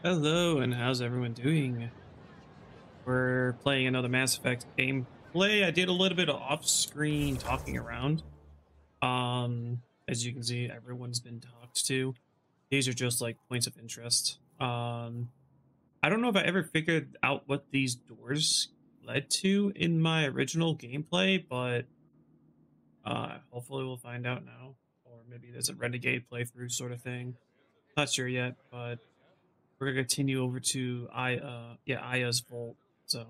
Hello, and how's everyone doing? We're playing another Mass Effect gameplay. I did a little bit of off-screen talking around. As you can see, everyone's been talked to. These are just like points of interest. I don't know if I ever figured out what these doors led to in my original gameplay, but hopefully we'll find out now. Or maybe there's a renegade playthrough sort of thing. Not sure yet, but we're gonna continue over to Aya's vault. So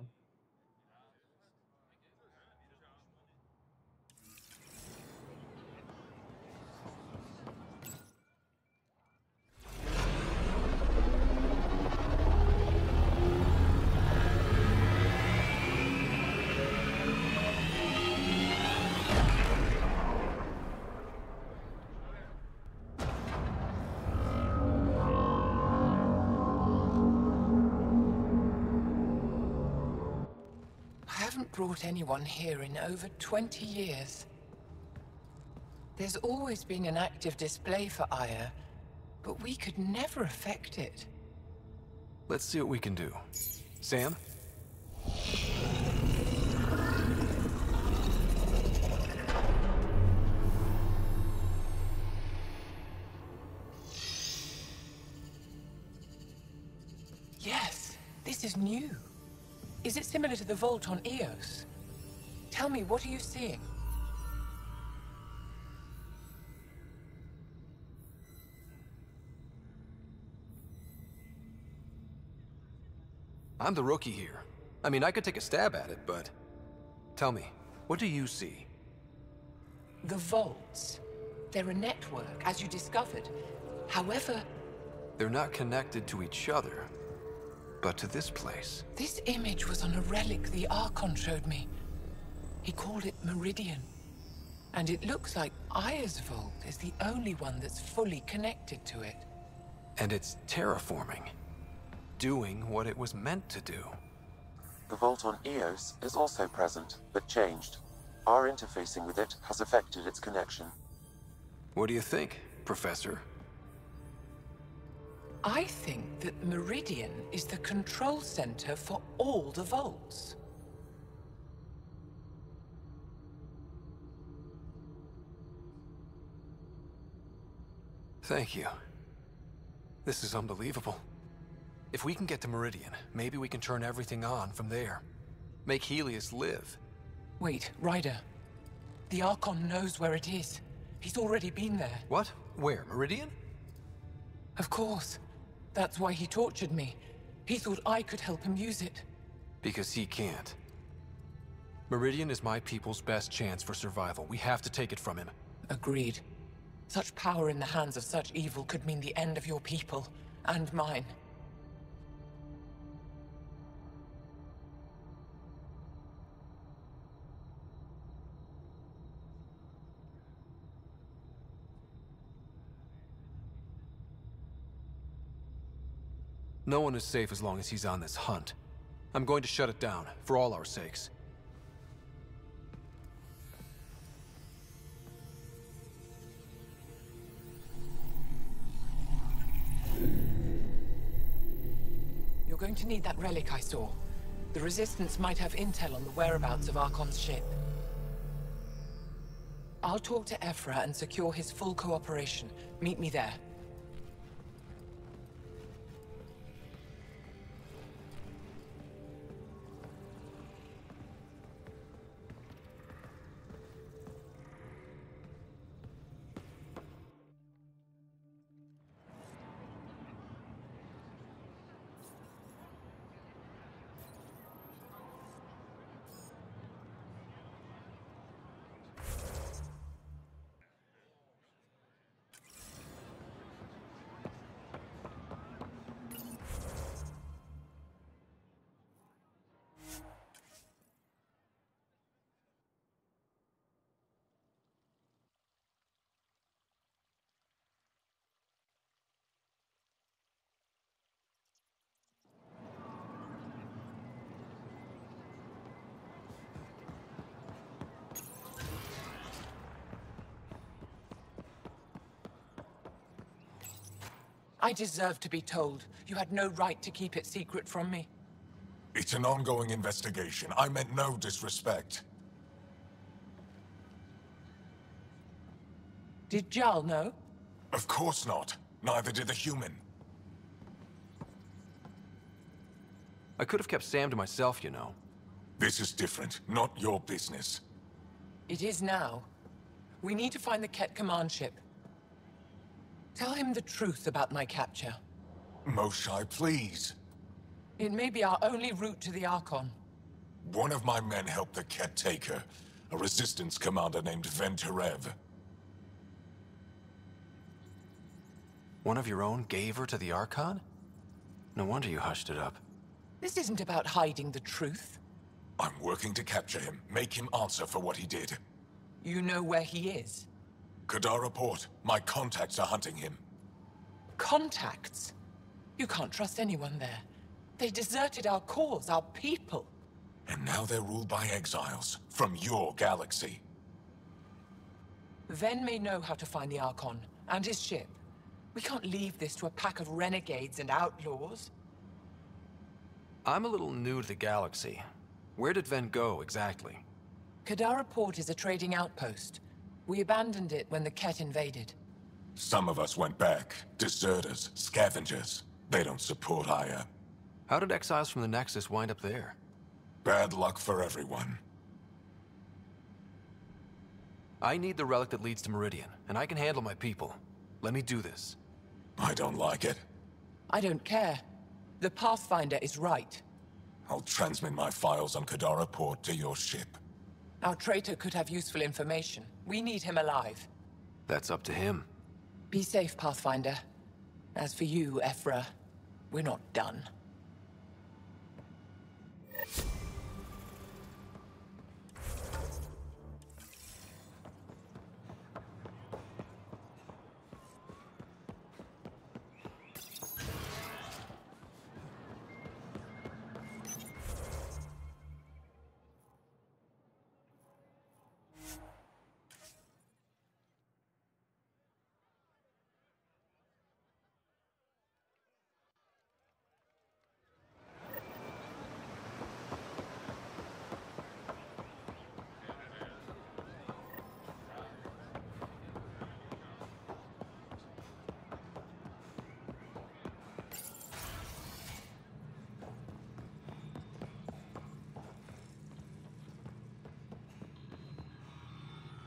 I haven't brought anyone here in over 20 years. There's always been an active display for Aya, but we could never affect it. Let's see what we can do. Sam? Yes, this is new. Is it similar to the vault on Eos? Tell me, what are you seeing? I'm the rookie here. I mean, I could take a stab at it, but... Tell me, what do you see? The vaults. They're a network, as you discovered. However, They're not connected to each other, but to this place. this image was on a relic the Archon showed me. He called it Meridian. And it looks like Aya's vault is the only one that's fully connected to it. And it's terraforming. Doing what it was meant to do. The vault on Eos is also present, but changed. Our interfacing with it has affected its connection. What do you think, Professor? I think that Meridian is the control center for all the vaults. Thank you. This is unbelievable. If we can get to Meridian, maybe we can turn everything on from there. Make Helios live. Wait, Ryder. The Archon knows where it is. He's already been there. What? Where? Meridian? Of course. That's why he tortured me. He thought I could help him use it. Because he can't. Meridian is my people's best chance for survival. We have to take it from him. Agreed. Such power in the hands of such evil could mean the end of your people, and mine. No one is safe as long as he's on this hunt. I'm going to shut it down, for all our sakes. You're going to need that relic I saw. The Resistance might have intel on the whereabouts of Archon's ship. I'll talk to Ephra and secure his full cooperation. Meet me there. I deserve to be told. You had no right to keep it secret from me. It's an ongoing investigation. I meant no disrespect. Did Jarl know? Of course not. Neither did the human. I could have kept Sam to myself, you know. This is different. Not your business. It is now. We need to find the Ket command ship. Tell him the truth about my capture. Moshai, please. It may be our only route to the Archon. One of my men helped the Ket take her. A resistance commander named Venturev. One of your own gave her to the Archon? No wonder you hushed it up. This isn't about hiding the truth. I'm working to capture him, make him answer for what he did. You know where he is? Kadara Port. My contacts are hunting him. Contacts? You can't trust anyone there. They deserted our cause, our people. And now they're ruled by exiles from your galaxy. Ven may know how to find the Archon and his ship. We can't leave this to a pack of renegades and outlaws. I'm a little new to the galaxy. Where did Ven go, exactly? Kadara Port is a trading outpost. We abandoned it when the Ket invaded. Some of us went back. Deserters, scavengers. They don't support Aya. How did exiles from the Nexus wind up there? Bad luck for everyone. I need the relic that leads to Meridian, and I can handle my people. Let me do this. I don't like it. I don't care. The Pathfinder is right. I'll transmit my files on Kadara Port to your ship. Our traitor could have useful information. We need him alive. That's up to him. Be safe, Pathfinder. As for you, Ephra, we're not done.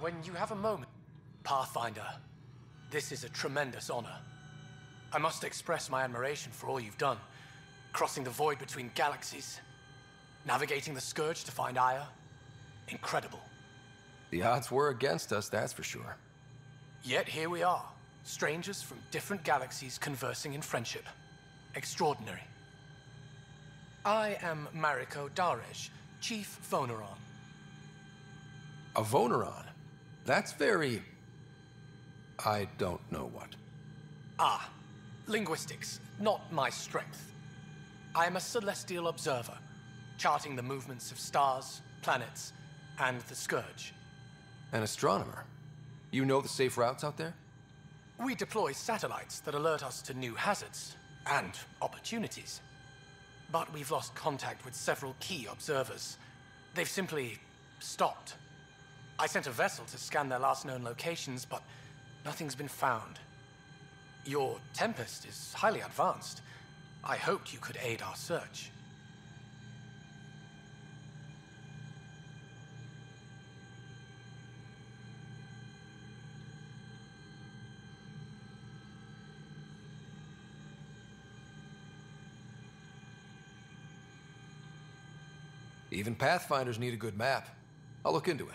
When you have a moment, Pathfinder, this is a tremendous honor. I must express my admiration for all you've done. Crossing the void between galaxies, navigating the Scourge to find Aya. Incredible. The odds were against us, that's for sure. Yet here we are, strangers from different galaxies conversing in friendship. Extraordinary. I am Mariko Daresh, Chief Voneron. A Voneron? That's very... I don't know what. Ah, linguistics, not my strength. I am a celestial observer, charting the movements of stars, planets, and the Scourge. An astronomer? You know the safe routes out there? We deploy satellites that alert us to new hazards and opportunities. But we've lost contact with several key observers. They've simply stopped. I sent a vessel to scan their last known locations, but nothing's been found. Your Tempest is highly advanced. I hoped you could aid our search. Even Pathfinders need a good map. I'll look into it.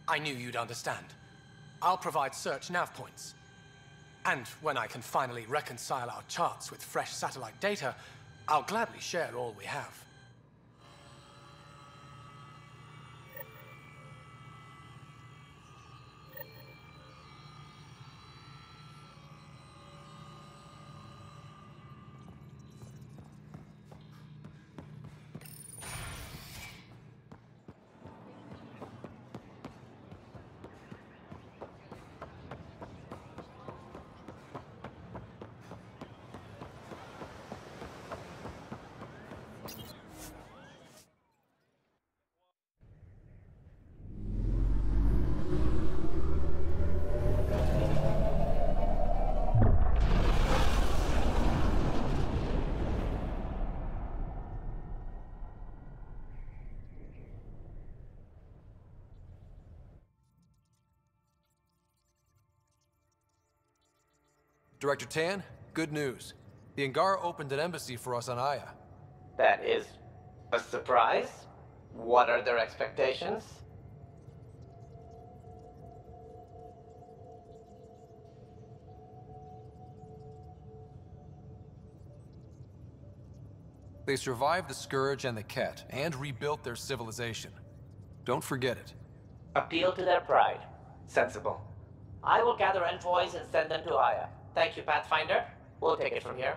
I knew you'd understand. I'll provide search nav points. And when I can finally reconcile our charts with fresh satellite data, I'll gladly share all we have. Director Tan, good news. The Angara opened an embassy for us on Aya. That is a surprise? What are their expectations? They survived the Scourge and the Ket, and rebuilt their civilization. Don't forget it. Appeal to their pride. Sensible. I will gather envoys and send them to Aya. Thank you, Pathfinder. We'll take it from here.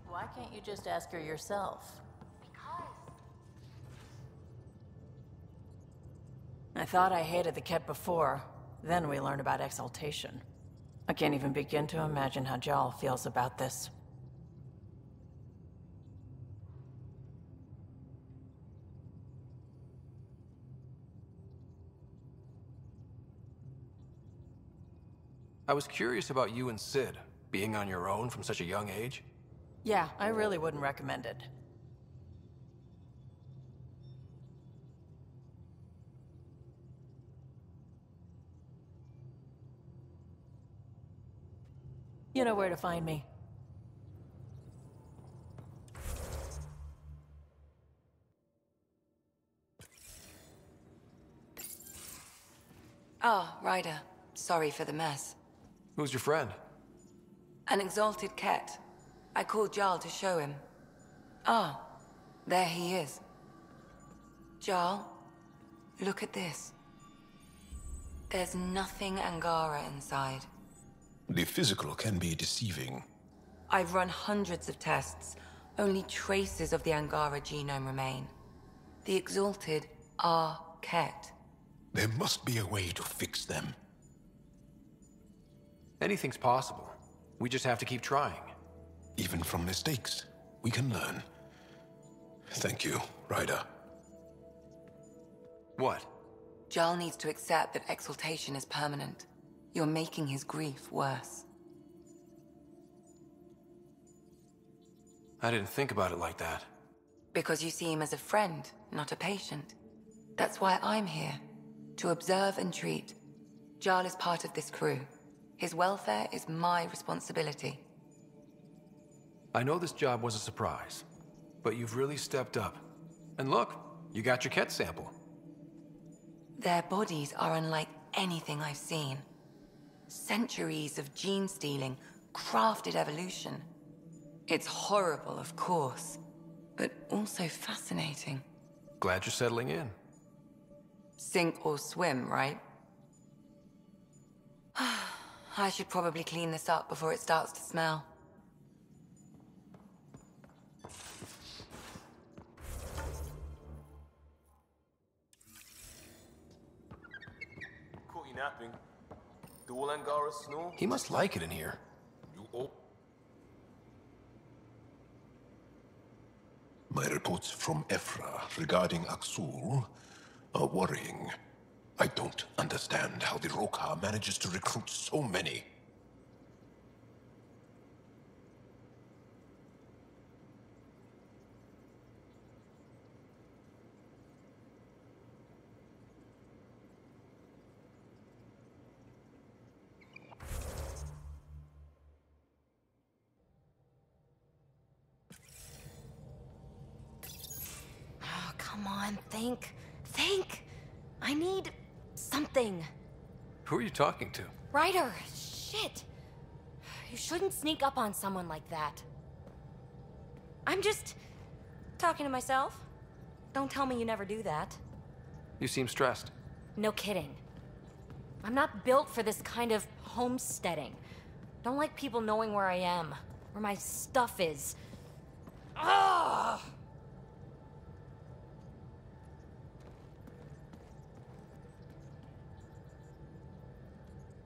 Why can't you just ask her yourself? I thought I hated the Ket before. Then we learned about exaltation. I can't even begin to imagine how Jal feels about this. I was curious about you and Sid, being on your own from such a young age. Yeah, I really wouldn't recommend it. You know where to find me. Ah, Ryder. Sorry for the mess. Who's your friend? An exalted Ket. I called Jarl to show him. Ah, there he is. Jarl, look at this. There's nothing Angara inside. The physical can be deceiving. I've run hundreds of tests. Only traces of the Angara genome remain. The exalted are Ket. There must be a way to fix them. Anything's possible. We just have to keep trying. Even from mistakes, we can learn. Thank you, Ryder. What? Jarl needs to accept that exaltation is permanent. You're making his grief worse. I didn't think about it like that. Because you see him as a friend, not a patient. That's why I'm here. To observe and treat. Jarl is part of this crew. His welfare is my responsibility. I know this job was a surprise, but you've really stepped up. And look, you got your Ket sample. Their bodies are unlike anything I've seen. Centuries of gene stealing, crafted evolution. It's horrible, of course, but also fascinating. Glad you're settling in. Sink or swim, right? I should probably clean this up before it starts to smell. Caught you napping. Do all Angara snore? He must like it in here. You all... My reports from Ephra regarding Aksul are worrying. I don't understand how the Rokha manages to recruit so many. Oh, come on, think. Think! I need something. Who are you talking to? Ryder, shit. You shouldn't sneak up on someone like that. I'm just talking to myself. Don't tell me you never do that. You seem stressed. No kidding. I'm not built for this kind of homesteading. Don't like people knowing where I am, where my stuff is. Ugh!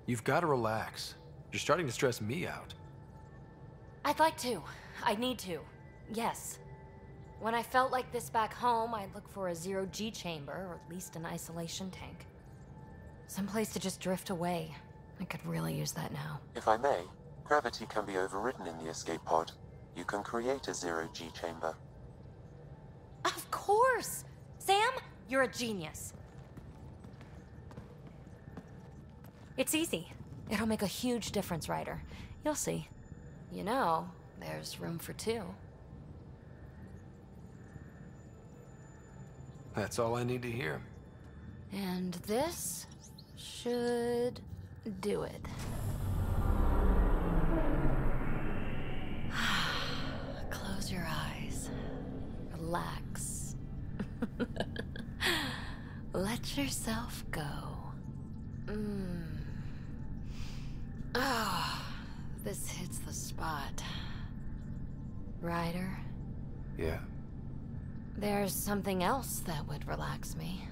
You've got to relax. You're starting to stress me out. I'd like to. I need to. Yes. When I felt like this back home, I'd look for a zero-G chamber, or at least an isolation tank. Someplace to just drift away. I could really use that now. If I may, gravity can be overridden in the escape pod. You can create a zero-G chamber. Of course! Sam, you're a genius. It's easy. It'll make a huge difference, Ryder. You'll see. You know, there's room for two. That's all I need to hear. And this should do it. Close your eyes. Relax. Let yourself go. Oh, this hits the spot. Ryder? Yeah? There's something else that would relax me.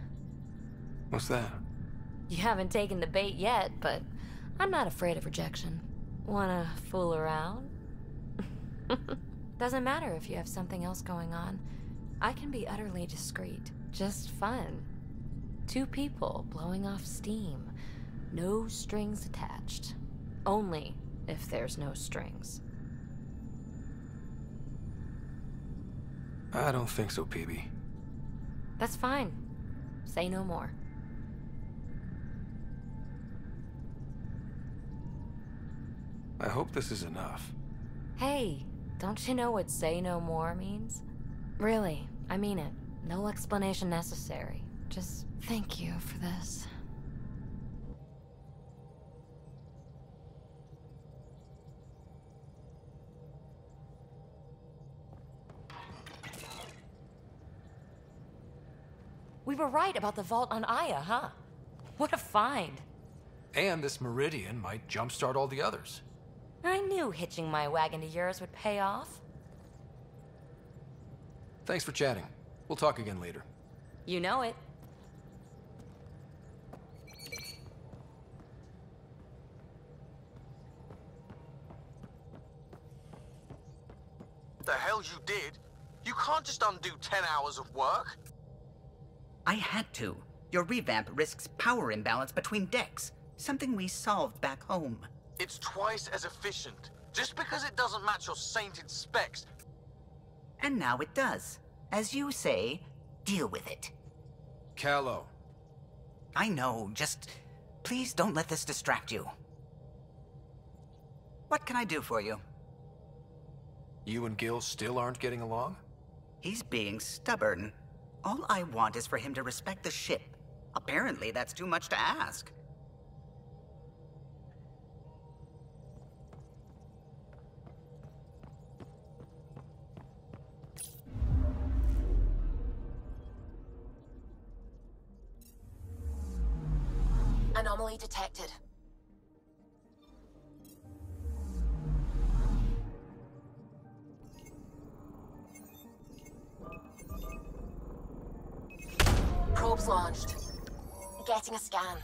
What's that? You haven't taken the bait yet, but I'm not afraid of rejection. Wanna fool around? Doesn't matter if you have something else going on. I can be utterly discreet. Just fun. Two people blowing off steam. No strings attached. Only if there's no strings. I don't think so, Peebee. That's fine. Say no more. I hope this is enough. Hey, don't you know what say no more means? Really, I mean it. No explanation necessary. Just thank you for this. We were right about the vault on Aya, huh? What a find. And this Meridian might jumpstart all the others. I knew hitching my wagon to yours would pay off. Thanks for chatting. We'll talk again later. You know it. The hell you did? You can't just undo 10 hours of work. I had to. Your revamp risks power imbalance between decks, something we solved back home. It's twice as efficient. Just because it doesn't match your sainted specs. And now it does. As you say, deal with it. Callow. I know, just please don't let this distract you. What can I do for you? You and Gil still aren't getting along? He's being stubborn. All I want is for him to respect the ship. Apparently, that's too much to ask. Anomaly detected. Probes launched. Getting a scan.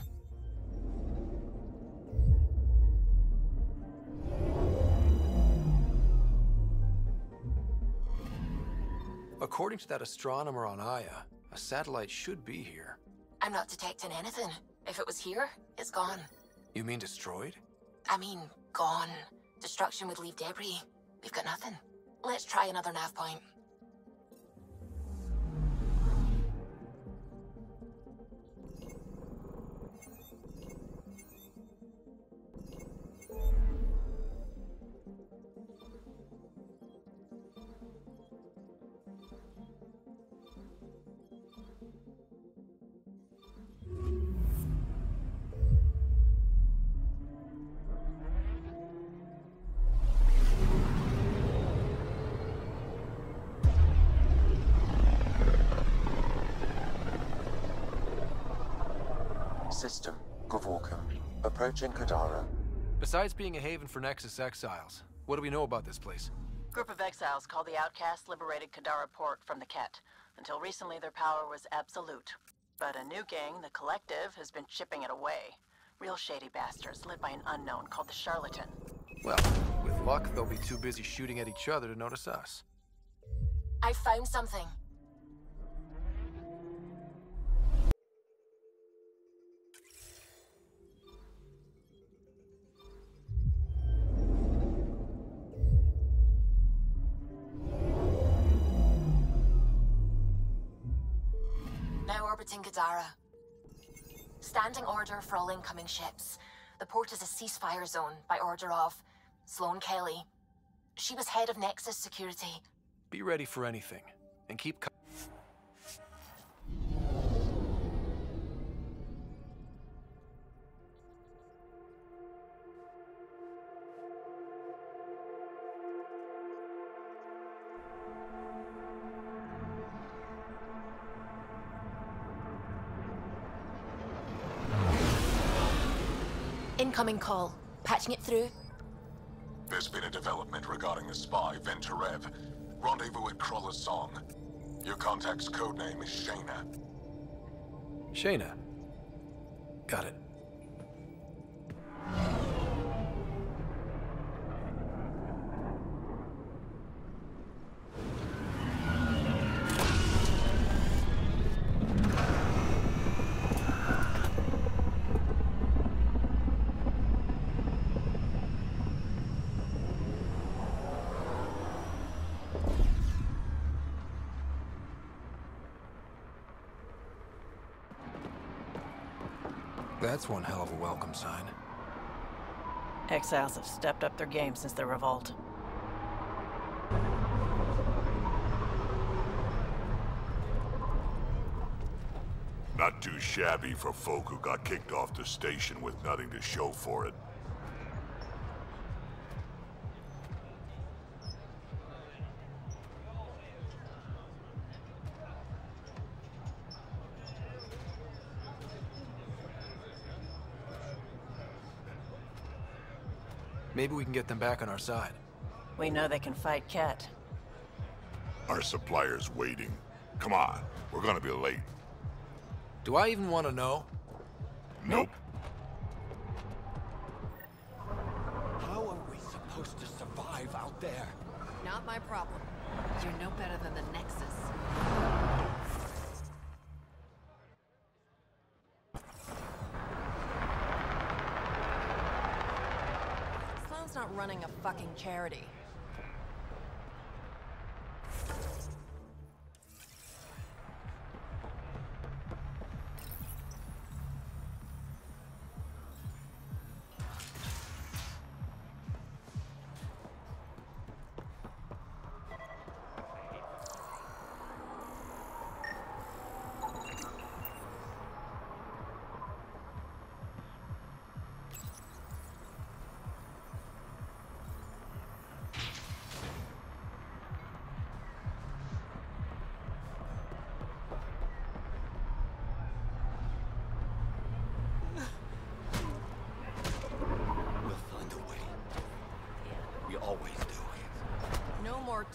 According to that astronomer on Aya, a satellite should be here. I'm not detecting anything. If it was here, it's gone. You mean destroyed? I mean, gone. Destruction would leave debris. We've got nothing. Let's try another nav point. System, Gavorkum. Approaching Kadara. Besides being a haven for Nexus exiles, what do we know about this place? Group of exiles called the Outcasts liberated Kadara Port from the Ket. Until recently, their power was absolute. But a new gang, the Collective, has been chipping it away. Real shady bastards led by an unknown called the Charlatan. Well, with luck, they'll be too busy shooting at each other to notice us. I found something. orbiting Gadara. Standing order for all incoming ships. The port is a ceasefire zone by order of Sloane Kelly. She was head of Nexus Security. Be ready for anything, and keep... Incoming call. Patching it through. There's been a development regarding the spy, Venturev. Rendezvous at Kroller's Song. Your contact's codename is Shayna. Shayna. Got it. That's one hell of a welcome sign. Exiles have stepped up their game since the revolt. Not too shabby for folk who got kicked off the station with nothing to show for it. Maybe we can get them back on our side. We know they can fight Ket. Our supplier's waiting. Come on, we're gonna be late. Do I even want to know? Nope. How are we supposed to survive out there? Not my problem. You're no better than the Nexus. Sloane's not running a fucking charity.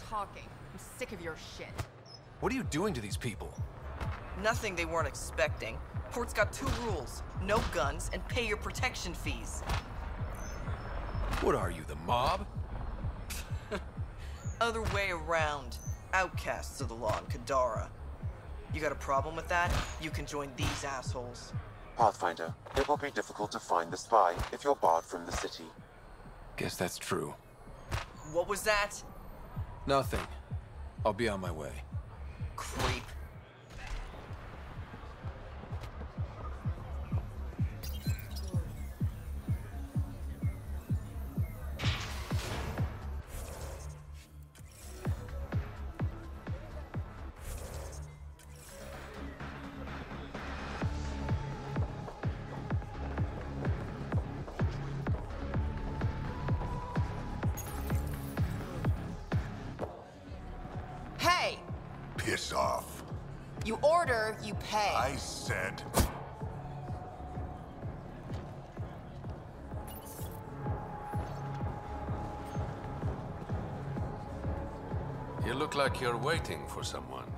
Talking. I'm sick of your shit. What are you doing to these people? Nothing they weren't expecting. Port's got 2 rules. No guns, and pay your protection fees. What are you, the mob? Other way around. Outcasts of the law in Kadara. You got a problem with that? You can join these assholes. Pathfinder, it will be difficult to find the spy if you're barred from the city. Guess that's true. What was that? Nothing. I'll be on my way. Creep. Piss off. You order, you pay. I said... You look like you're waiting for someone.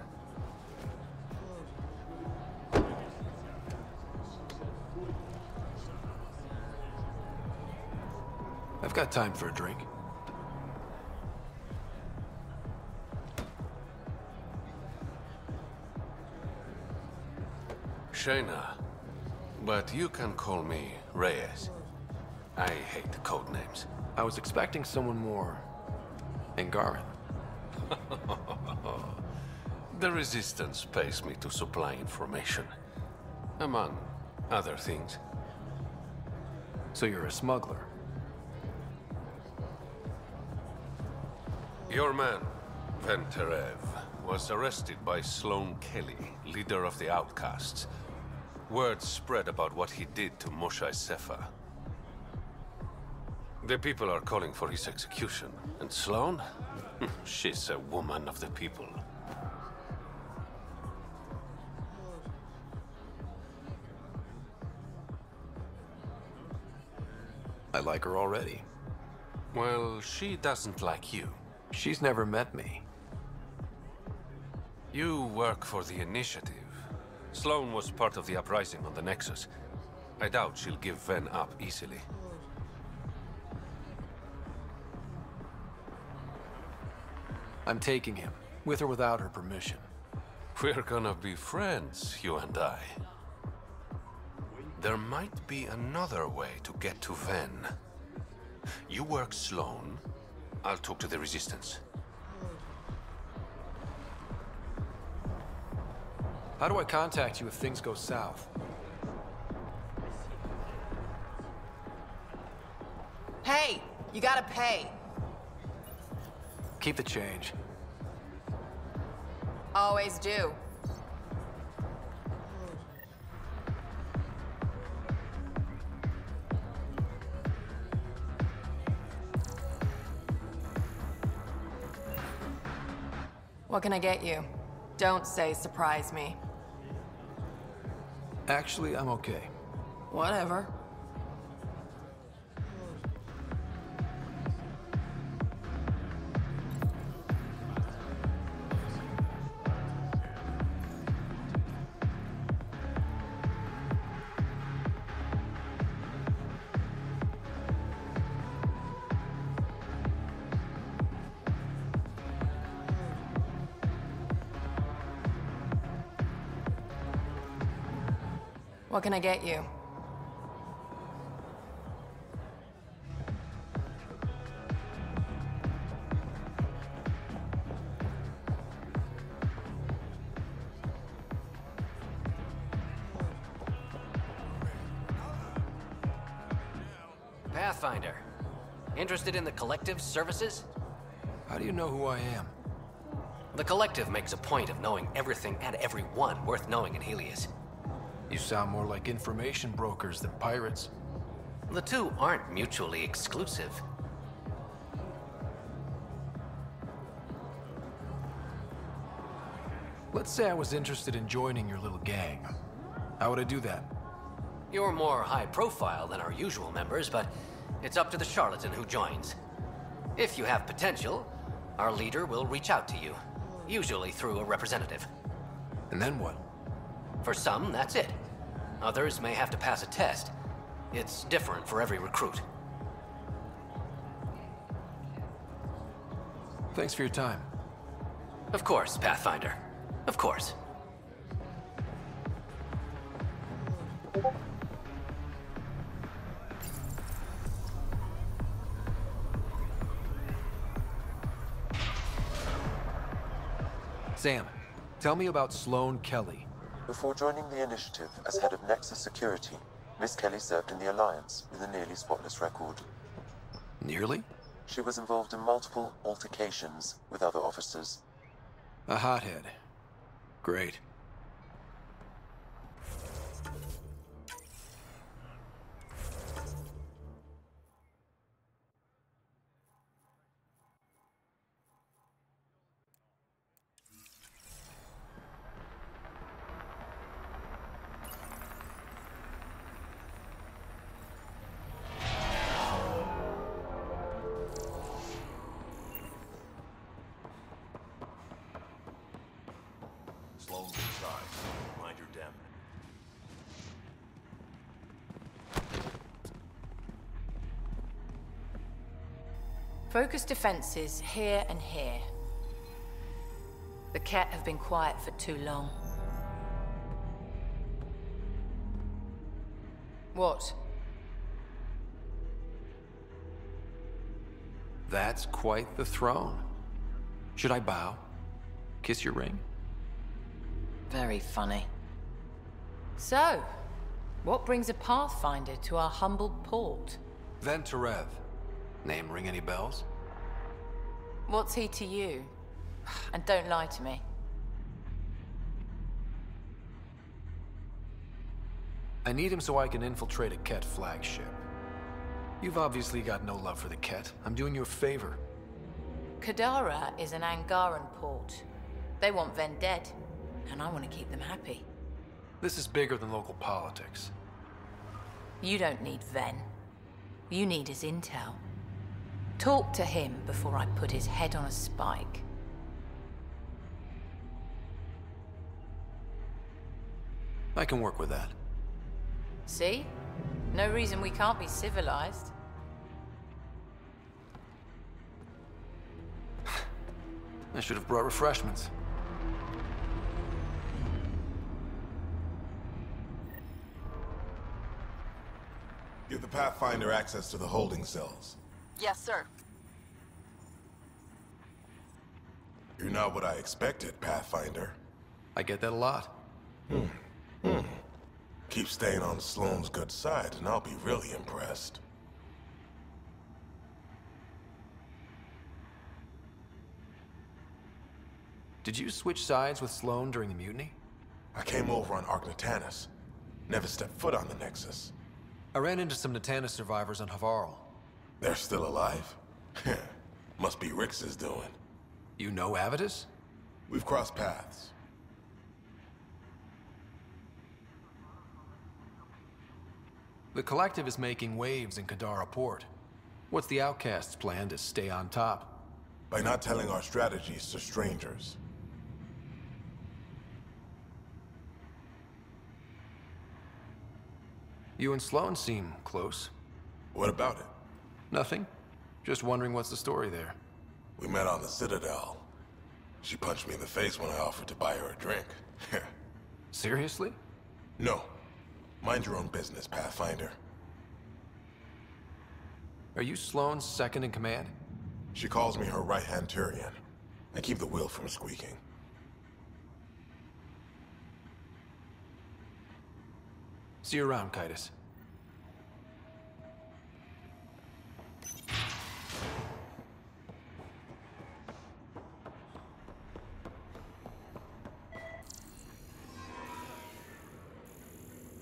I've got time for a drink. Shayna, but you can call me Reyes. I hate code names. I was expecting someone more Angaran. The Resistance pays me to supply information, among other things. So you're a smuggler? Your man, Venterev, was arrested by Sloane Kelly, leader of the Outcasts. Word spread about what he did to Moshae Sefa. The people are calling for his execution. And Sloane? She's a woman of the people. I like her already. Well, she doesn't like you. She's never met me. You work for the Initiative. Sloane was part of the uprising on the Nexus. I doubt she'll give Ven up easily. I'm taking him, with or without her permission. We're gonna be friends, you and I. There might be another way to get to Ven. You work Sloane, I'll talk to the Resistance. How do I contact you if things go south? Hey, you gotta pay. Keep the change. Always do. What can I get you? Don't say surprise me. Actually, I'm okay. Whatever. What can I get you? Pathfinder. Interested in the Collective's services? How do you know who I am? The Collective makes a point of knowing everything and everyone worth knowing in Helios. You sound more like information brokers than pirates. The two aren't mutually exclusive. Let's say I was interested in joining your little gang. How would I do that? You're more high profile than our usual members, but it's up to the charlatan who joins. If you have potential, our leader will reach out to you, usually through a representative. And then what? For some, that's it. Others may have to pass a test. It's different for every recruit. Thanks for your time. Of course, Pathfinder. Of course. Sam, tell me about Sloane Kelly. Before joining the Initiative as head of Nexus Security, Miss Kelly served in the Alliance with a nearly spotless record. Nearly? She was involved in multiple altercations with other officers. A hothead. Great. Sloane's inside. Mind your damn. Focus defenses here and here. The Ket have been quiet for too long. What? That's quite the throne. Should I bow? Kiss your ring? Very funny. So, what brings a Pathfinder to our humble port? Venterev. Name ring any bells? What's he to you? And don't lie to me. I need him so I can infiltrate a Ket flagship. You've obviously got no love for the Ket. I'm doing you a favor. Kadara is an Angaran port. They want Ven dead, and I want to keep them happy. This is bigger than local politics. You don't need Ven. You need his intel. Talk to him before I put his head on a spike. I can work with that. See? No reason we can't be civilized. I should have brought refreshments. Give the Pathfinder access to the holding cells. Yes, sir. You're not what I expected, Pathfinder. I get that a lot. Keep staying on Sloane's good side, and I'll be really impressed. Did you switch sides with Sloane during the mutiny? I came over on Argnatanus. Never stepped foot on the Nexus. I ran into some Natanus survivors on Havarl. They're still alive? Must be Rix's doing. You know Avitus? We've crossed paths. The Collective is making waves in Kadara Port. What's the Outcast's plan to stay on top? By not telling our strategies to strangers. You and Sloane seem close. What about it? Nothing. Just wondering what's the story there. We met on the Citadel. She punched me in the face when I offered to buy her a drink. Seriously? No. Mind your own business, Pathfinder. Are you Sloane's second in command? She calls me her right-hand Turian. I keep the wheel from squeaking. See you around, Kitus.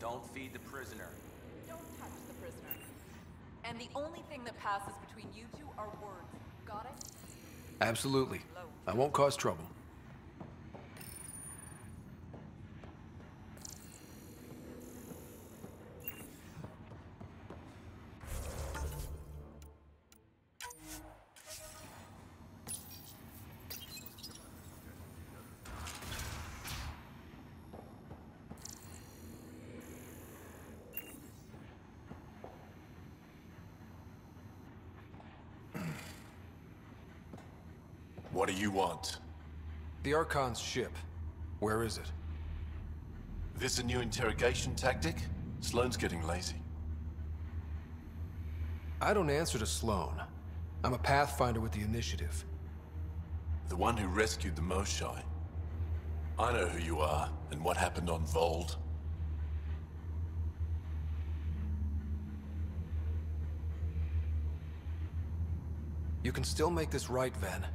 Don't feed the prisoner. Don't touch the prisoner. And the only thing that passes between you two are words. Got it? Absolutely. I won't cause trouble. What do you want? The Archon's ship. Where is it? This a new interrogation tactic? Sloane's getting lazy. I don't answer to Sloane. I'm a Pathfinder with the Initiative. The one who rescued the Moshai. I know who you are, and what happened on Vold. You can still make this right, Ven.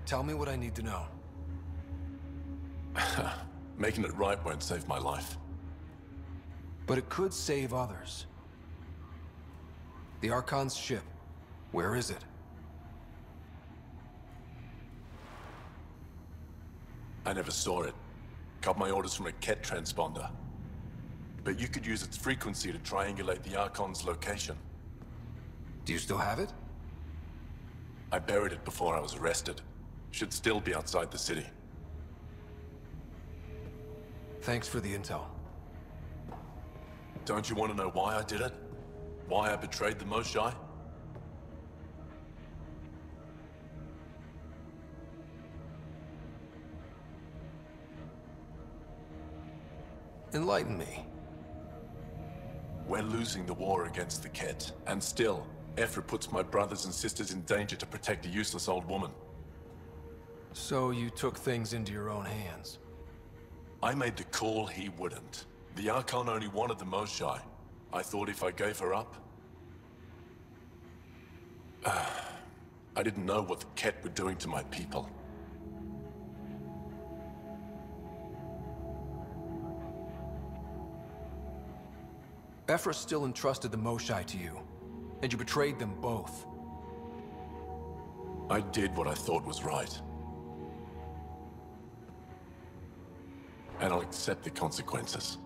Tell me what I need to know. Making it right won't save my life. But it could save others. The Archon's ship. Where is it? I never saw it. Got my orders from a Ket transponder. But you could use its frequency to triangulate the Archon's location. Do you still have it? I buried it before I was arrested. Should still be outside the city. Thanks for the intel. Don't you want to know why I did it? Why I betrayed the Moshai? Enlighten me. We're losing the war against the Ket, and still, Ephra puts my brothers and sisters in danger to protect a useless old woman. So you took things into your own hands. I made the call he wouldn't. The Archon only wanted the Moshae. I thought if I gave her up... I didn't know what the Ket were doing to my people. Ephra still entrusted the Moshae to you, and you betrayed them both. I did what I thought was right. And I'll accept the consequences.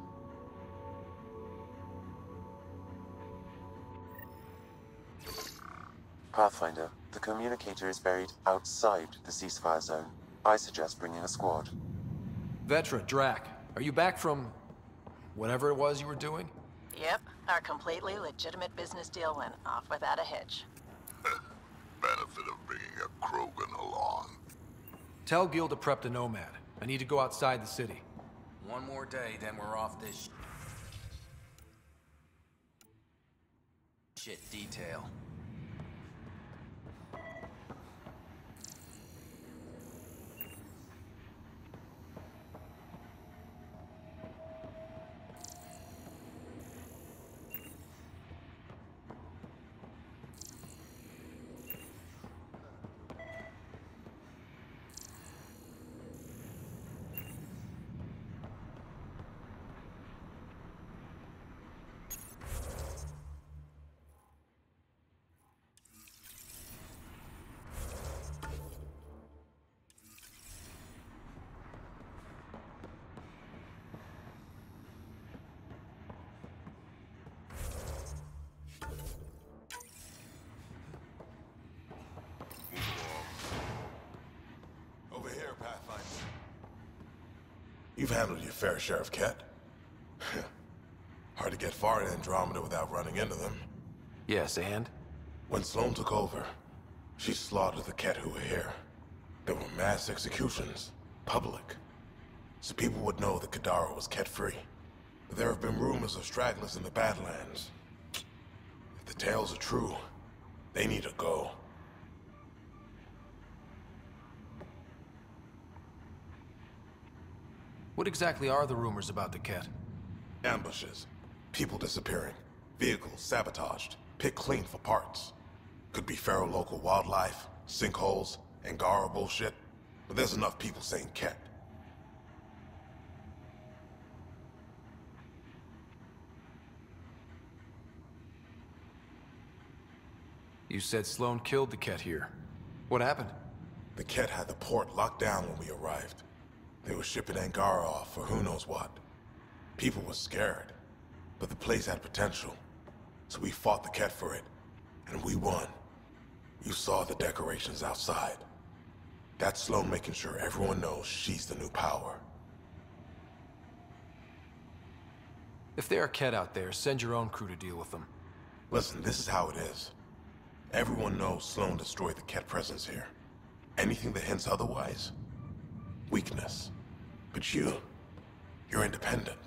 Pathfinder, the communicator is buried outside the ceasefire zone. I suggest bringing a squad. Vetra, Drac, are you back from... whatever it was you were doing? Yep, our completely legitimate business deal went off without a hitch. Benefit of bringing a Krogan along. Tell Gil to prep the Nomad. I need to go outside the city. One more day, then we're off this shit detail. Over here, Pathfinder. You've handled your fair share of Ket. Hard to get far in Andromeda without running into them. Yes, and? When Sloane took over, she slaughtered the Ket who were here. There were mass executions, public. So people would know that Kadara was Ket-free. But there have been rumors of stragglers in the Badlands. If the tales are true, they need to go. What exactly are the rumors about the Ket? Ambushes. People disappearing. Vehicles sabotaged. Picked clean for parts. Could be feral local wildlife, sinkholes, Angara bullshit. But there's enough people saying Ket. You said Sloane killed the Ket here. What happened? The Ket had the port locked down when we arrived. They were shipping Angara off for who knows what. People were scared, but the place had potential. So we fought the Ket for it, and we won. You saw the decorations outside. That's Sloane making sure everyone knows she's the new power. If there are Ket out there, send your own crew to deal with them. Listen, this is how it is. Everyone knows Sloane destroyed the Ket presence here. Anything that hints otherwise, weakness. But you're independent.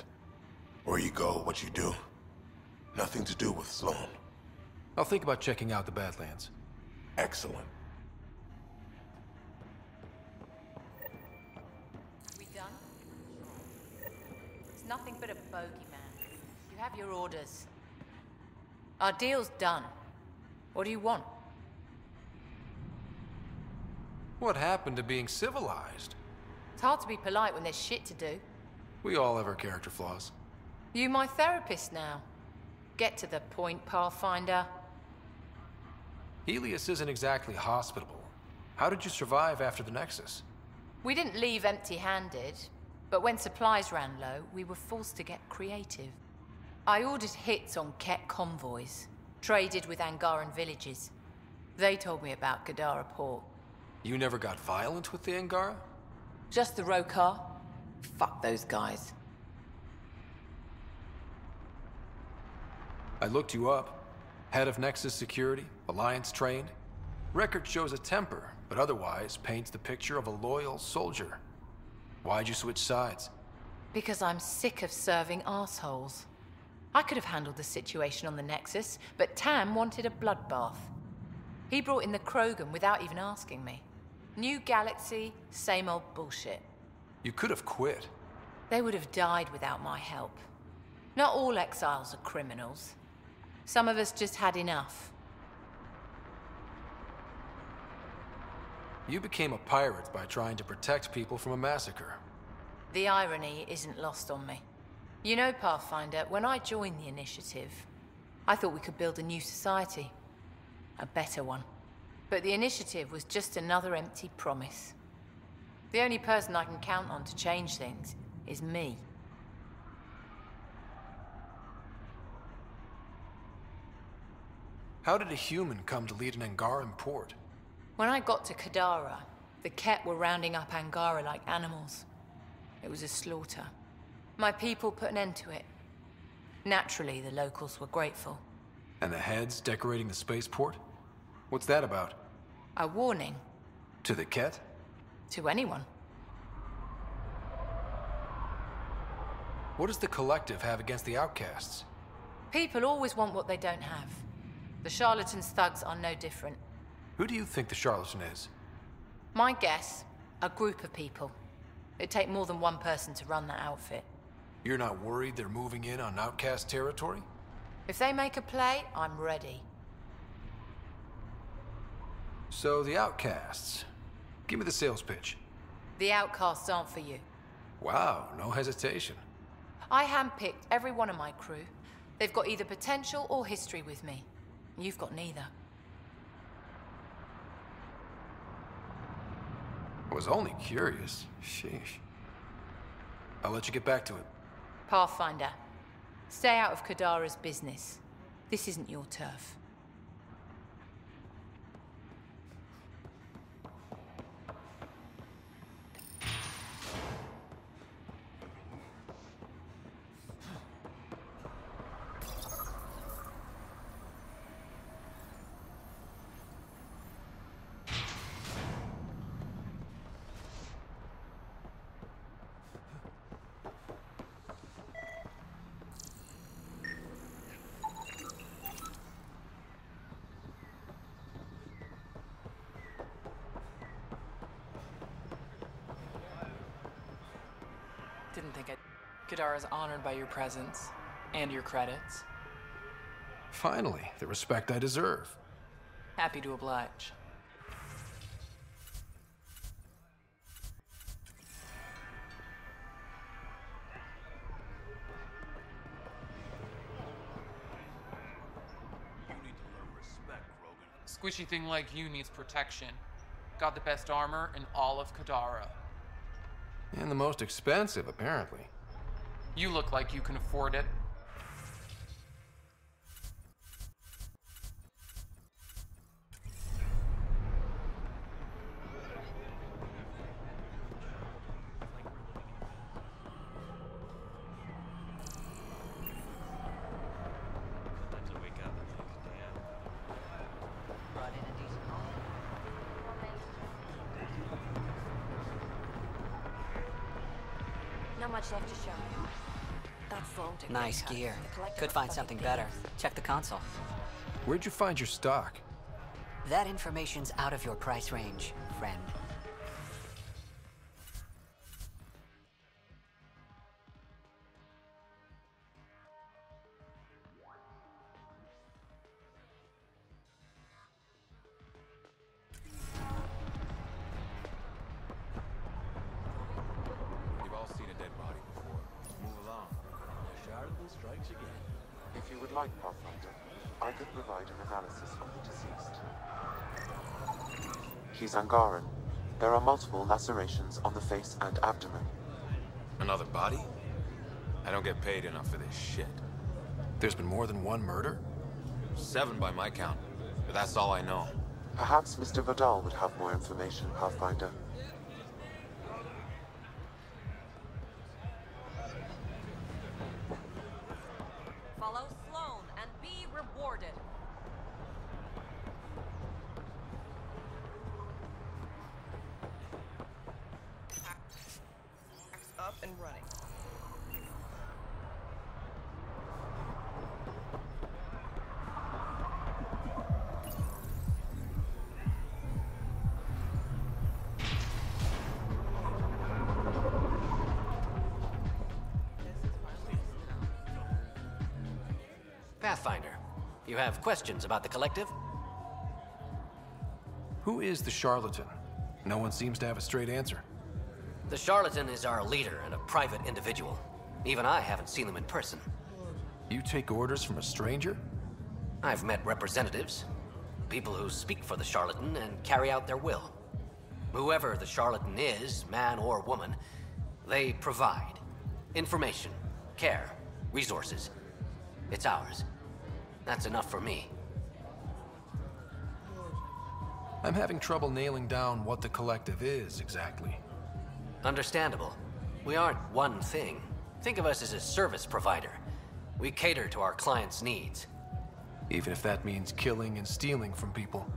Where you go, what you do. Nothing to do with Sloane. I'll think about checking out the Badlands. Excellent. We done? It's nothing but a bogeyman. You have your orders. Our deal's done. What do you want? What happened to being civilized? It's hard to be polite when there's shit to do. We all have our character flaws. You my therapist now. Get to the point, Pathfinder. Helios isn't exactly hospitable. How did you survive after the Nexus? We didn't leave empty-handed, but when supplies ran low, we were forced to get creative. I ordered hits on Ket convoys, traded with Angaran villages. They told me about Kadara Port. You never got violent with the Angara? Just the Rokar? Fuck those guys. I looked you up. Head of Nexus Security, Alliance trained. Record shows a temper, but otherwise paints the picture of a loyal soldier. Why'd you switch sides? Because I'm sick of serving assholes. I could have handled the situation on the Nexus, but Tam wanted a bloodbath. He brought in the Krogan without even asking me. New galaxy, same old bullshit. You could have quit. They would have died without my help. Not all exiles are criminals. Some of us just had enough. You became a pirate by trying to protect people from a massacre. The irony isn't lost on me. You know, Pathfinder, when I joined the Initiative, I thought we could build a new society. A better one. But the Initiative was just another empty promise. The only person I can count on to change things is me. How did a human come to lead an Angaran port? When I got to Kadara, the Ket were rounding up Angara like animals. It was a slaughter. My people put an end to it. Naturally, the locals were grateful. And the heads decorating the spaceport? What's that about? A warning. To the Ket? To anyone. What does the Collective have against the outcasts? People always want what they don't have. The charlatans' thugs are no different. Who do you think the charlatan is? My guess, a group of people. It'd take more than one person to run that outfit. You're not worried they're moving in on outcast territory? If they make a play, I'm ready. So the outcasts. Give me the sales pitch. The outcasts aren't for you. Wow, no hesitation. I handpicked every one of my crew. They've got either potential or history with me. You've got neither. I was only curious. Sheesh. I'll let you get back to it. Pathfinder, stay out of Kadara's business. This isn't your turf. Didn't think it. Kadara's honored by your presence and your credits. Finally, the respect I deserve. Happy to oblige. Squishy thing like you needs protection. Got the best armor in all of Kadara. And the most expensive, apparently. You look like you can afford it. Not much left to show. That's long to Nice gear. Could find something better. Check the console. Where'd you find your stock? That information's out of your price range, friend. You've all seen a dead body before. Move along. The charlatan strikes again. If you would like, Pathfinder, I could provide an analysis of the deceased. He's Angaran. There are multiple lacerations on the face and abdomen. Another body? I don't get paid enough for this shit. There's been more than one murder? 7 by my count, but that's all I know. Perhaps Mr. Vidal would have more information, Pathfinder. Follow Sloan and be rewarded. Up and running. Pathfinder, you have questions about the Collective? Who is the charlatan? No one seems to have a straight answer. The charlatan is our leader and a private individual. Even I haven't seen them in person. You take orders from a stranger? I've met representatives. People who speak for the charlatan and carry out their will. Whoever the charlatan is, man or woman, they provide information, care, resources. It's ours. That's enough for me. I'm having trouble nailing down what the Collective is, exactly. Understandable. We aren't one thing. Think of us as a service provider. We cater to our clients' needs. Even if that means killing and stealing from people.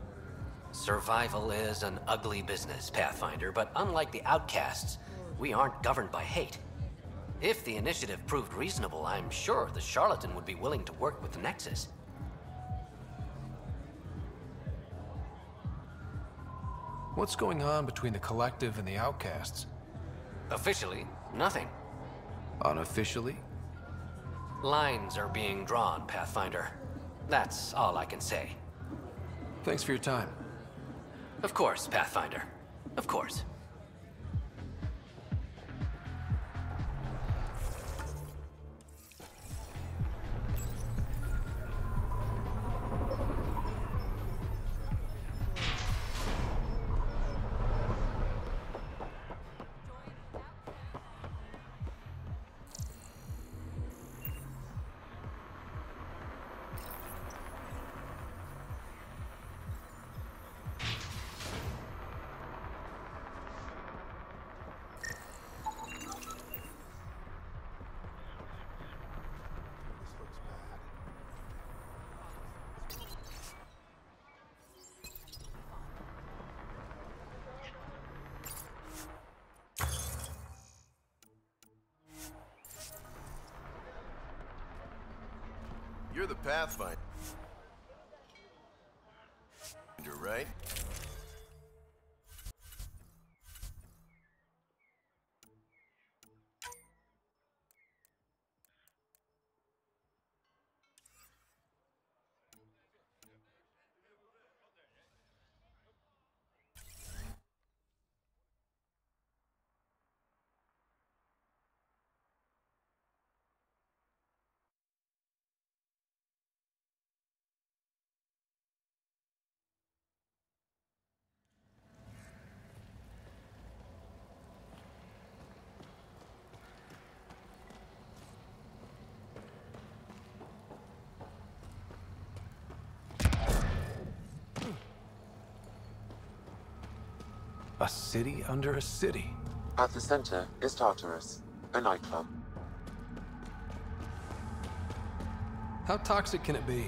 Survival is an ugly business, Pathfinder, but unlike the outcasts, we aren't governed by hate. If the initiative proved reasonable, I'm sure the charlatan would be willing to work with the Nexus. What's going on between the Collective and the outcasts? Officially, nothing. Unofficially? Lines are being drawn, Pathfinder. That's all I can say. Thanks for your time. Of course, Pathfinder. Of course. You're the Pathfinder, right? A city under a city. At the center is Tartarus, a nightclub. How toxic can it be?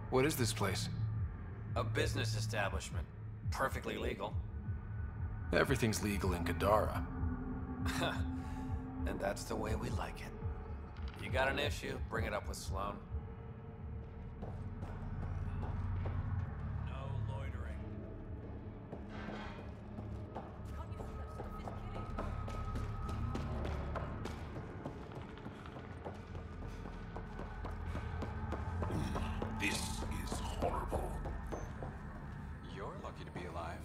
What is this place? A business establishment. Perfectly legal. Everything's legal in Kadara. And that's the way we like it. You got an issue? Bring it up with Sloan. No loitering. This is horrible. You're lucky to be alive.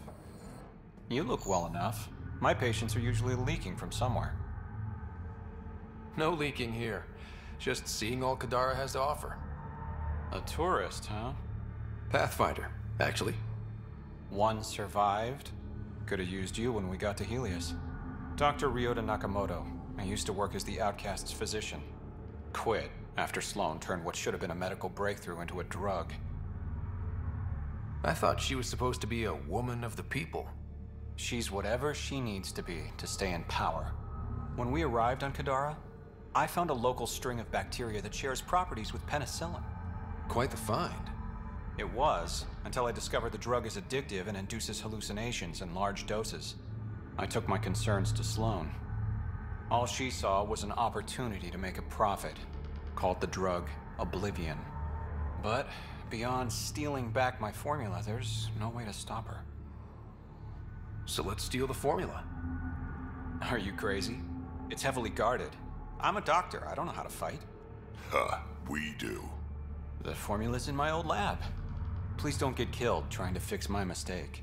You look well enough. My patients are usually leaking from somewhere. No leaking here. Just seeing all Kadara has to offer. A tourist, huh? Pathfinder, actually. One survived. Could have used you when we got to Helios. Dr. Ryota Nakamoto. I used to work as the Outcast's physician. Quit after Sloan turned what should have been a medical breakthrough into a drug. I thought she was supposed to be a woman of the people. She's whatever she needs to be to stay in power. When we arrived on Kadara, I found a local string of bacteria that shares properties with penicillin. Quite the find. It was, until I discovered the drug is addictive and induces hallucinations in large doses. I took my concerns to Sloan. All she saw was an opportunity to make a profit, called the drug Oblivion. But Beyond stealing back my formula, there's no way to stop her. So let's steal the formula. Are you crazy? It's heavily guarded. I'm a doctor. I don't know how to fight. Huh, we do. The formula's in my old lab. Please don't get killed trying to fix my mistake.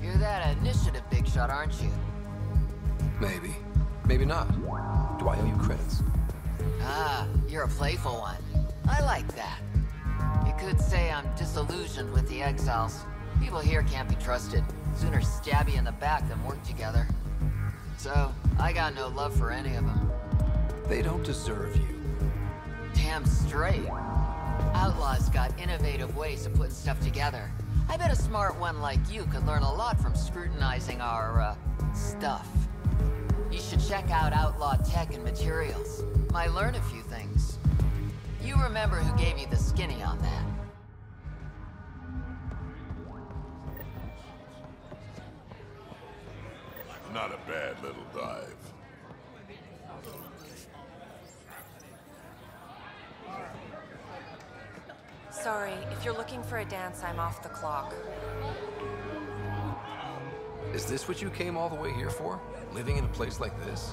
You're that initiative big shot, aren't you? Maybe. Maybe not. Do I owe you credits? Ah, you're a playful one. I like that. You could say I'm disillusioned with the exiles. People here can't be trusted. Sooner stab you in the back than work together. So, I got no love for any of them. They don't deserve you. Damn straight. Outlaws got innovative ways of putting stuff together. I bet a smart one like you could learn a lot from scrutinizing our, stuff. You should check out Outlaw Tech and Materials. Might learn a few things. You remember who gave you the skinny on that. Not a bad little dive. Sorry, if you're looking for a dance, I'm off the clock. Is this what you came all the way here for? Living in a place like this?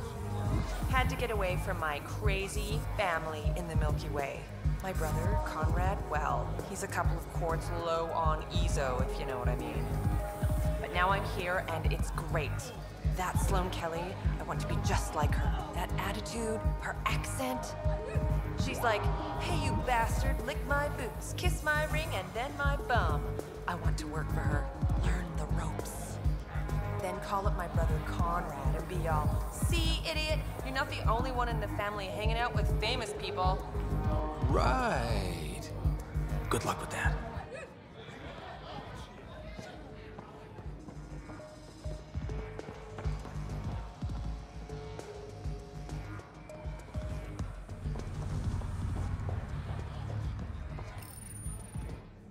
Had to get away from my crazy family in the Milky Way. My brother, Conrad, well, he's a couple of quarts low on EZO, if you know what I mean. But now I'm here, and it's great. That Sloane Kelly, I want to be just like her. That attitude, her accent. She's like, hey, you bastard, lick my boots, kiss my ring, and then my bum. I want to work for her, learn the ropes. Then call up my brother Conrad and be all, see, idiot, you're not the only one in the family hanging out with famous people. Right. Good luck with that.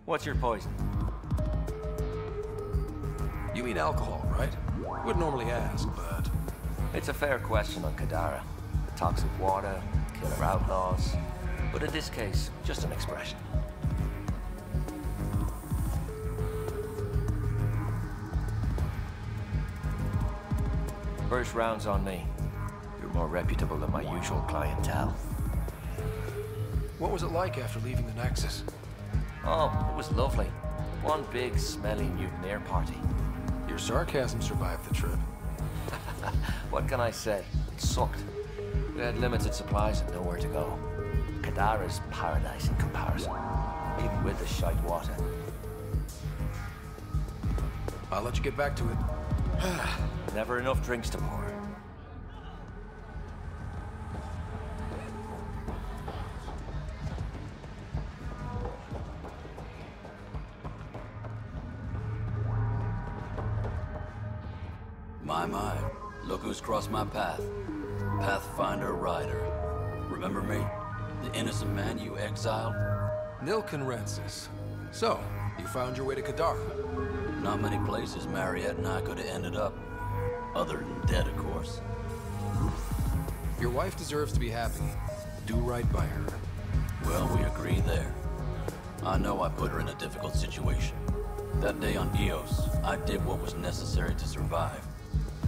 What's your poison? You mean alcohol, right? Would normally ask, but... It's a fair question on Kadara. Toxic water, killer outlaws. But in this case, just an expression. First round's on me. You're more reputable than my usual clientele. What was it like after leaving the Nexus? Oh, it was lovely. One big, smelly mutineer party. Your sarcasm survived the trip. What can I say? It sucked. We had limited supplies and nowhere to go. Kadara's paradise in comparison, even with the shite water. I'll let you get back to it. Never enough drinks to pour. My, look who's crossed my path. Pathfinder Rider. Remember me? The innocent man you exiled? Nilkenrensis. So, you found your way to Kadara? Not many places Mariette and I could have ended up. Other than dead, of course. Your wife deserves to be happy. Do right by her. Well, we agree there. I know I put her in a difficult situation. That day on Eos, I did what was necessary to survive.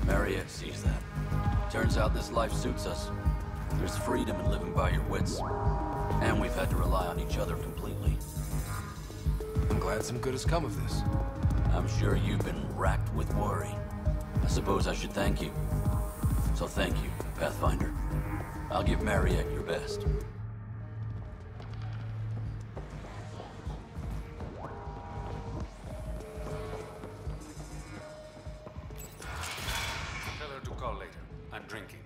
Mariette sees that. Turns out this life suits us. There's freedom in living by your wits. And we've had to rely on each other completely. I'm glad some good has come of this. I'm sure you've been racked with worry. I suppose I should thank you. So thank you, Pathfinder. I'll give Mariette your best. Tell her to call later. I'm drinking.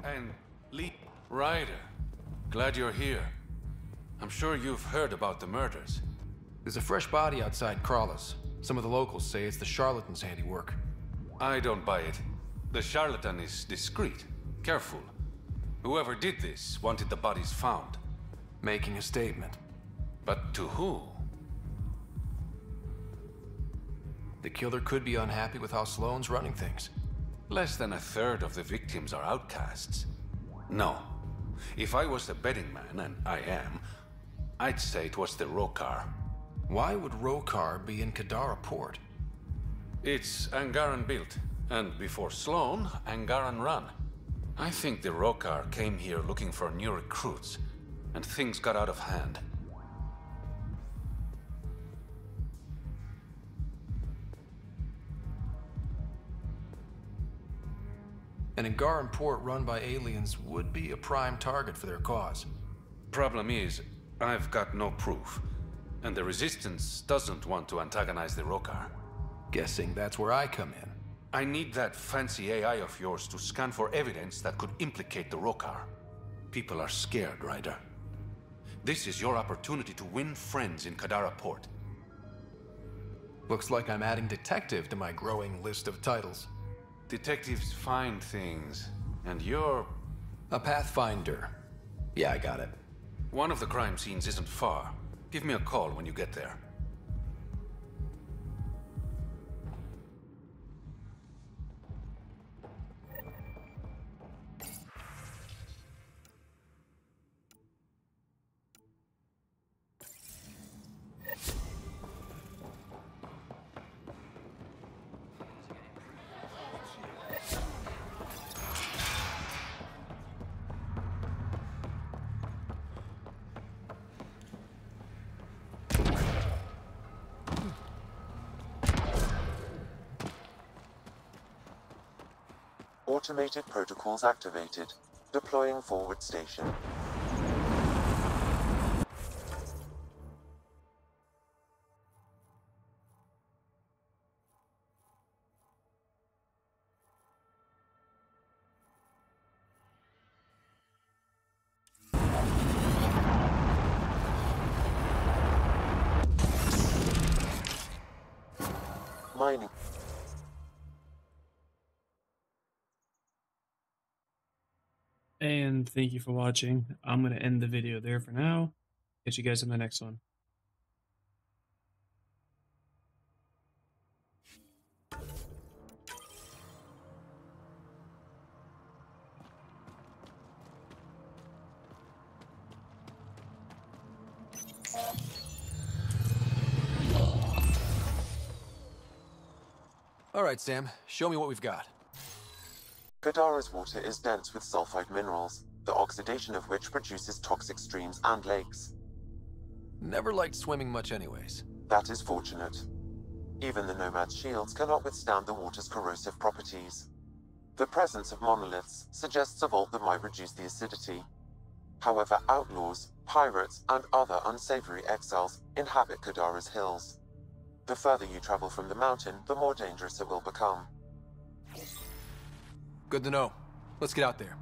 And leave. Ryder, glad you're here. I'm sure you've heard about the murders. There's a fresh body outside Crawler's. Some of the locals say it's the charlatan's handiwork. I don't buy it. The charlatan is discreet, careful. Whoever did this wanted the bodies found. Making a statement. But to who? The killer could be unhappy with how Sloane's running things. Less than a third of the victims are outcasts. No. If I was the betting man, and I am, I'd say it was the Rokar. Why would Rokar be in Kadara port? It's Angaran built, and before Sloane, Angaran run. I think the Rokar came here looking for new recruits, and things got out of hand. An Angaran port run by aliens would be a prime target for their cause. Problem is, I've got no proof, and the Resistance doesn't want to antagonize the Rokar. Guessing that's where I come in. I need that fancy AI of yours to scan for evidence that could implicate the Rokar. People are scared, Ryder. This is your opportunity to win friends in Kadara Port. Looks like I'm adding detective to my growing list of titles. Detectives find things, and you're... a pathfinder. Yeah, I got it. One of the crime scenes isn't far. Give me a call when you get there. Automated protocols activated. Deploying forward station. Mining. And thank you for watching. I'm going to end the video there for now. Catch you guys in the next one. All right, Sam. Show me what we've got. Kadara's water is dense with sulfide minerals, the oxidation of which produces toxic streams and lakes. Never liked swimming much anyways. That is fortunate. Even the Nomad's shields cannot withstand the water's corrosive properties. The presence of monoliths suggests a vault that might reduce the acidity. However, outlaws, pirates, and other unsavory exiles inhabit Kadara's hills. The further you travel from the mountain, the more dangerous it will become. Good to know. Let's get out there.